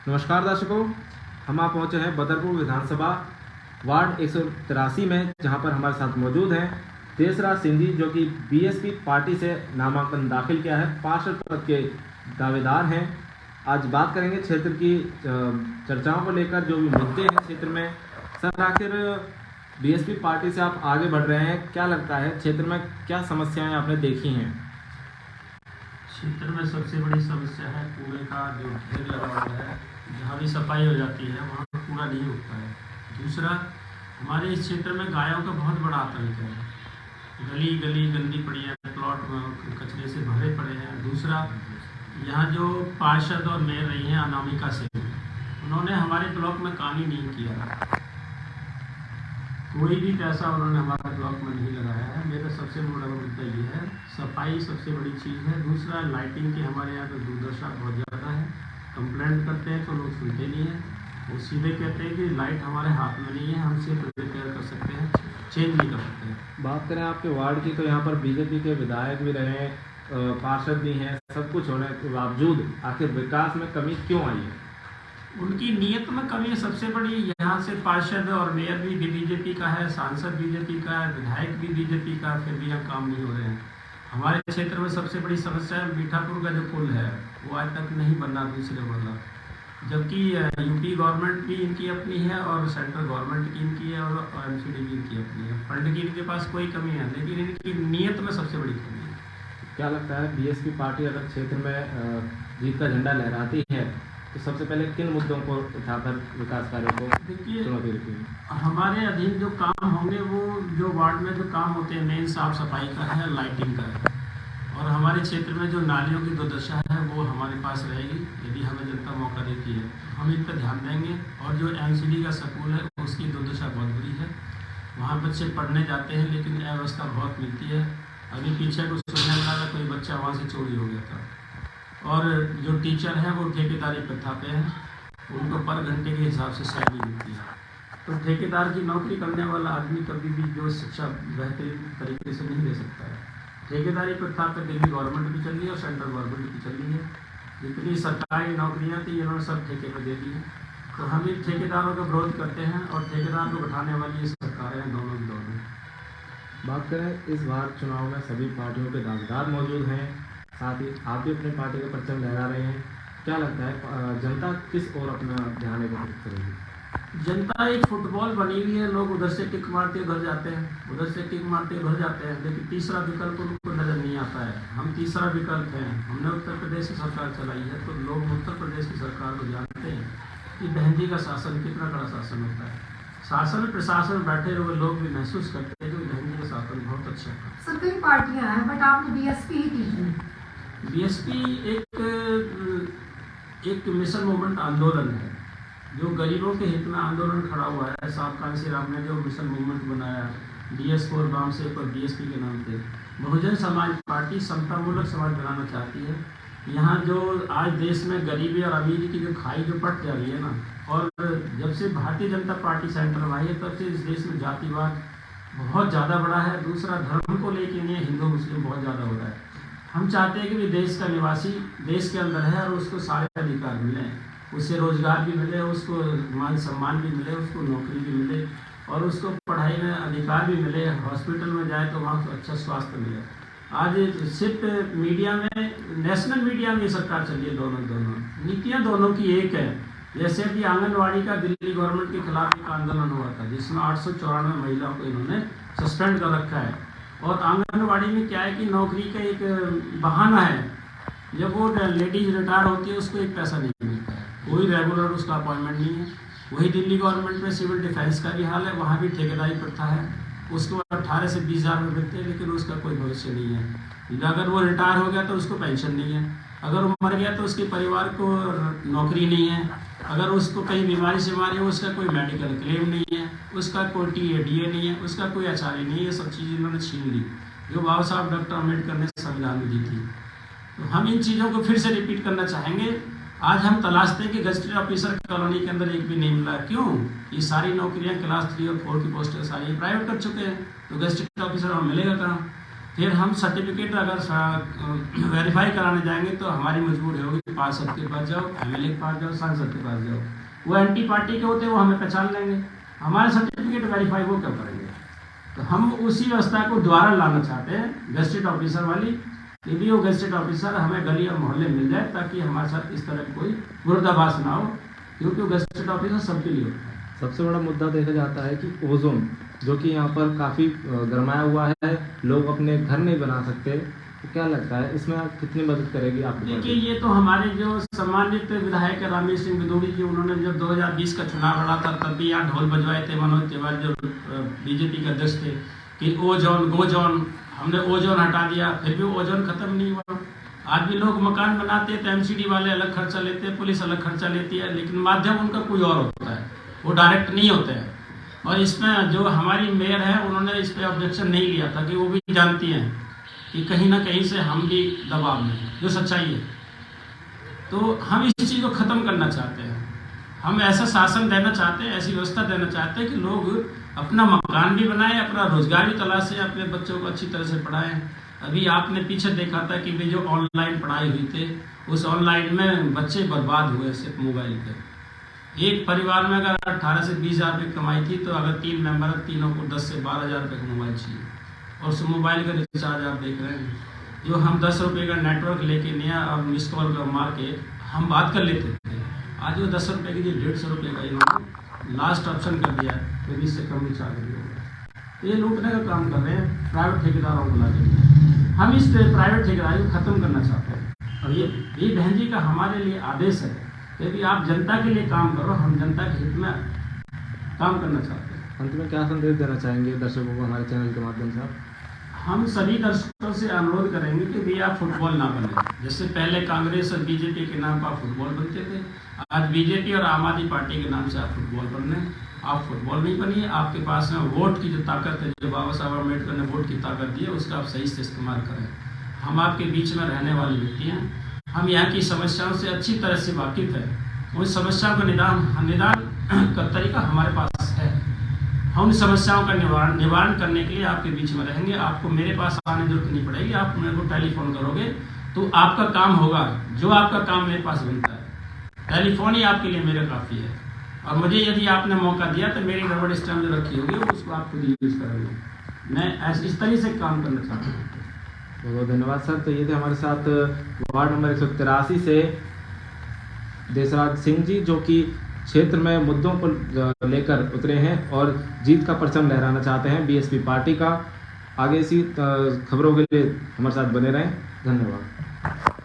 नमस्कार दर्शकों, हम आप पहुंचे हैं बदरपुर विधानसभा वार्ड 183 में, जहां पर हमारे साथ मौजूद हैं देशराज सिंह, जो कि बीएसपी पार्टी से नामांकन दाखिल किया है, पार्षद पद के दावेदार हैं। आज बात करेंगे क्षेत्र की चर्चाओं को लेकर, जो भी मुद्दे हैं क्षेत्र में। सर, आखिर बीएसपी पार्टी से आप आगे बढ़ रहे हैं, क्या लगता है क्षेत्र में क्या समस्याएं आपने देखी हैं? क्षेत्र में सबसे बड़ी समस्या है कूड़े का जो ढेर लगा हुआ है। जहाँ भी सफाई हो जाती है वहाँ पर कूड़ा नहीं उठता है। दूसरा, हमारे इस क्षेत्र में गायों का बहुत बड़ा आतंक है। गली गली गंदी पड़ी है, प्लॉट कचरे से भरे पड़े हैं। दूसरा, यहाँ जो पार्षद और मेयर रही हैं अनामिका सिंह, उन्होंने हमारे ब्लॉक में काम ही नहीं किया। कोई भी पैसा उन्होंने हमारे ब्लॉक में नहीं लगाया है। मेरा सबसे बड़ा मुद्दा ये है, सफाई सबसे बड़ी चीज़ है। दूसरा, लाइटिंग की हमारे यहाँ पर दुर्दशा बहुत ज़्यादा है। कंप्लेंट करते हैं तो लोग सुनते नहीं हैं। वो सीधे कहते हैं कि लाइट हमारे हाथ में नहीं है, हम सिर्फ रिपेयर कर सकते हैं, चेंज नहीं कर सकते हैं। बात करें आपके वार्ड की, तो यहाँ पर बीजेपी के विधायक भी रहे हैं, पार्षद भी हैं, सब कुछ होने के बावजूद आखिर विकास में कमी क्यों आई है? उनकी नीयत में कमी है सबसे बड़ी। यहाँ से पार्षद और मेयर भी बीजेपी का है, सांसद बीजेपी का है, विधायक भी बीजेपी का, फिर भी यहाँ काम नहीं हो रहे हैं। हमारे क्षेत्र में सबसे बड़ी समस्या है मीठापुर का जो पुल है वो आज तक नहीं बना दूसरे वाला, जबकि यूपी गवर्नमेंट भी इनकी अपनी है और सेंट्रल गवर्नमेंट की इनकी है और एमसीडी भी इनकी अपनी है। फंड की इनके पास कोई कमी है, लेकिन इनकी नीयत में सबसे बड़ी कमी है। क्या लगता है बीएसपी पार्टी अगर क्षेत्र में जीत का झंडा लहराती है तो सबसे पहले किन मुद्दों को उठाकर विकास कार्यों को चुनौती देती है? हमारे अधीन जो काम होंगे वो जो वार्ड में जो काम होते हैं, मेन साफ सफाई का है, लाइटिंग का है, और हमारे क्षेत्र में जो नालियों की दुर्दशा है वो हमारे पास रहेगी। यदि हमें जनता मौका देती है हम इन पर ध्यान देंगे। और जो एमसीडी का स्कूल है उसकी दुर्दशा बहुत बुरी है। वहाँ बच्चे पढ़ने जाते हैं लेकिन अव्यवस्था बहुत मिलती है। अभी पीछे कुछ सुनने में आया, कोई बच्चा वहाँ से चोरी हो गया था। और जो टीचर हैं वो ठेकेदारी प्रथा पे हैं, उनको पर घंटे के हिसाब से सैलरी मिलती है। तो ठेकेदार की नौकरी करने वाला आदमी कभी भी जो शिक्षा बेहतरीन तरीके से नहीं दे सकता है। ठेकेदारी प्रथा पर दिल्ली गवर्नमेंट भी चल रही है और सेंट्रल गवर्नमेंट भी चल रही है। जितनी सरकारी नौकरियाँ थी इन्होंने सब ठेके पर दे दी हैं। तो हम इन ठेकेदारों का विरोध करते हैं और ठेकेदार को बैठाने वाली ये सरकारें हैं, दोनों की दोनों। बात करें इस बार चुनाव में सभी पार्टियों के दावेदार मौजूद हैं, साथ ही आप भी अपने पार्टी का परचम लहरा रहे हैं। क्या लगता है जनता किस ओर अपना ध्यान एकत्रित करेगी? जनता एक फुटबॉल बनी हुई है, लोग उधर से किक मारते घर जाते हैं, उधर से किक मारते घर जाते हैं, लेकिन तीसरा विकल्प उनको नज़र नहीं आता है। हम तीसरा विकल्प हैं। हमने उत्तर प्रदेश की सरकार चलाई है, तो लोग उत्तर प्रदेश की सरकार को जानते हैं कि बहन जी का शासन कितना बड़ा शासन होता है। शासन प्रशासन बैठे हुए लोग भी महसूस करते हैं कि बहन जी का शासन बहुत अच्छा है। सर, कई पार्टियां हैं बट आपने बीएसपी ही की है। बीएसपी एक मिशन मूवमेंट आंदोलन है जो गरीबों के हित में आंदोलन खड़ा हुआ है। साहब कांसी राम ने जो मिशन मूवमेंट बनाया DS4 वाम से और बीएसपी के नाम पे, बहुजन समाज पार्टी समतामूलक समाज बनाना चाहती है। यहाँ जो आज देश में गरीबी और अमीरी की जो खाई जो पट जा रही है ना, और जब से भारतीय जनता पार्टी सेंटर में आई है तब से इस देश में जातिवाद बहुत ज़्यादा बढ़ा है। दूसरा, धर्म को लेके नहीं, हिंदू मुस्लिम बहुत ज़्यादा हो रहा है। हम चाहते हैं कि देश का निवासी देश के अंदर है और उसको सारे अधिकार मिलें, उससे रोजगार भी मिले, उसको मान सम्मान भी मिले, उसको नौकरी भी मिले और उसको पढ़ाई में अधिकार भी मिले। हॉस्पिटल में जाए तो वहाँ अच्छा स्वास्थ्य मिले। आज सिर्फ मीडिया में, नेशनल मीडिया में सरकार चली है, दोनों नीतियाँ दोनों की एक है। जैसे कि आंगनवाड़ी का दिल्ली गवर्नमेंट के खिलाफ एक आंदोलन हुआ था जिसमें 894 महिलाओं को इन्होंने सस्पेंड कर रखा है। और आंगनवाड़ी में क्या है कि नौकरी का एक बहाना है, जब वो लेडीज रिटायर होती है उसको एक पैसा नहीं मिलता है, कोई रेगुलर उसका अपॉइंटमेंट नहीं है। वही दिल्ली गवर्नमेंट में सिविल डिफेंस का भी हाल है, वहाँ भी ठेकेदारी प्रथा है, उसको 18 से 20 हज़ार रुपये मिलते हैं लेकिन उसका कोई भविष्य नहीं है। अगर वो रिटायर हो गया तो उसको पेंशन नहीं है, अगर वो मर गया तो उसके परिवार को नौकरी नहीं है, अगर उसको कहीं बीमारी से मारी हो उसका कोई मेडिकल क्लेम नहीं है, उसका कोई TADA नहीं है, उसका कोई आचार्य नहीं है। ये सब चीज़ इन्होंने छीन ली जो बाबा साहब डॉक्टर अम्बेडकर ने संविधान में दी थी। तो हम इन चीज़ों को फिर से रिपीट करना चाहेंगे। आज हम तलाशते हैं कि गजटेड ऑफिसर कॉलोनी के अंदर एक भी नहीं मिला। क्यों? ये सारी नौकरियां क्लास 3 और 4 की पोस्टें सारी प्राइवेट कर चुके हैं, तो गजटेड ऑफिसर हमें मिलेगा कहाँ? फिर हम सर्टिफिकेट अगर वेरीफाई कराने जाएंगे तो हमारी मजबूरी होगी पार्षद के पास जाओ, एमएलए के पास जाओ, सांसद के पास जाओ। वो एंटी पार्टी के होते वो हमें पहचान लेंगे, हमारे सर्टिफिकेट वेरीफाई वो क्या करेंगे। तो हम उसी व्यवस्था को दोबारा लाना चाहते हैं गजेटेड ऑफिसर वाली, कि भी वो गजेटेड ऑफिसर हमें गली और मोहल्ले मिल जाए, ताकि हमारे साथ इस तरह कोई विरोधाभास ना हो, क्योंकि वो गजेटेड ऑफिसर सबके लिए होता है। सबसे बड़ा मुद्दा देखा जाता है कि ओजोन, जो कि यहाँ पर काफ़ी गरमाया हुआ है, लोग अपने घर नहीं बना सकते, तो क्या लगता है इसमें आप कितनी मदद करेगी आपको? देखिए, ये तो हमारे जो सम्मानित विधायक रामेश सिंह बिदूड़ी जी, उन्होंने जब 2020 का चुनाव लड़ा था तब भी यहाँ ढोल बजवाए थे मनोज तिवारी जो बीजेपी के अध्यक्ष थे, कि ओजोन गोजोन, हमने ओजोन हटा दिया, फिर भी ओजोन खत्म नहीं हुआ। आज भी लोग मकान बनाते हैं तो एमसीडी वाले अलग खर्चा लेते हैं, पुलिस अलग खर्चा लेती है, लेकिन माध्यम उनका कोई और होता है, वो डायरेक्ट नहीं होते हैं। और इसमें जो हमारी मेयर है उन्होंने इस पर ऑब्जेक्शन नहीं लिया था, कि वो भी जानती हैं कि कहीं ना कहीं से हम भी दबाव में हैं, जो सच्चाई है। तो हम इस चीज़ को ख़त्म करना चाहते हैं, हम ऐसा शासन देना चाहते हैं, ऐसी व्यवस्था देना चाहते हैं कि लोग अपना मकान भी बनाएं, अपना रोजगार भी तलाशें, अपने बच्चों को अच्छी तरह से पढ़ाएं। अभी आपने पीछे देखा था कि वे जो ऑनलाइन पढ़ाई हुई थी, उस ऑनलाइन में बच्चे बर्बाद हुए सिर्फ मोबाइल पे। एक परिवार में अगर 18 से 20 हज़ार रुपये कमाई थी, तो अगर 3 मेंबर है, तीनों को 10 से 12 हज़ार रुपये का मोबाइल चाहिए। और उस मोबाइल का रिचार्ज आप देख रहे हैं, जो हम 10 रुपये का नेटवर्क लेके नया और मिस कॉल का मार के हम बात कर लेते थे, आज वो 10 रुपये की जो 150 रुपये का इन्होंने लास्ट ऑप्शन कर दिया है, तो इससे कम रिचार्ज नहीं होगा। तो ये लूटने का काम कर रहे हैं प्राइवेट ठेकेदारों को लाके। हम इस प्राइवेट ठेकेदारी को ख़त्म करना चाहते हैं, और ये बहन जी का हमारे लिए आदेश है कि आप जनता के लिए काम करो, हम जनता के हित में काम करना चाहते हैं। अंत में क्या संदेश देना चाहेंगे दर्शकों को हमारे चैनल के माध्यम से आप? हम सभी दर्शकों से अनुरोध करेंगे कि भैया आप फुटबॉल ना बने, जैसे पहले कांग्रेस और बीजेपी के नाम पर आप फुटबॉल बनते थे, आज बीजेपी और आम आदमी पार्टी के नाम से आप फुटबॉल बन रहे हैं। आप फुटबॉल नहीं बनिए, आपके पास में वोट की जो ताकत है, जो बाबा साहब अम्बेडकर ने वोट की ताकत दी है, उसका आप सही से इस्तेमाल करें। हम आपके बीच में रहने वाले व्यक्ति हैं, हम यहाँ की समस्याओं से अच्छी तरह से वाकिफ़ हैं, उन समस्याओं का निदान का तरीका हमारे पास है। हम उन समस्याओं का निवारण करने के लिए आपके बीच में रहेंगे। आपको मेरे पास आने की जरूरत नहीं पड़ेगी, आप मेरे को टेलीफोन करोगे तो आपका काम होगा, जो आपका काम मेरे पास बनता है। टेलीफोन ही आपके लिए मेरा काफ़ी है, और मुझे यदि आपने मौका दिया तो मेरी रबड़ स्टैम्प जो रखी होगी उसको आप खुद यूज़ करोगे। मैं इस तरह से काम करना चाहता हूँ। बहुत बहुत धन्यवाद सर। तो ये थे हमारे साथ वार्ड नंबर 183 से देसराज सिंह जी, जो कि क्षेत्र में मुद्दों को लेकर उतरे हैं और जीत का परचम लहराना चाहते हैं बीएसपी पार्टी का। आगे इसी खबरों के लिए हमारे साथ बने रहें। धन्यवाद।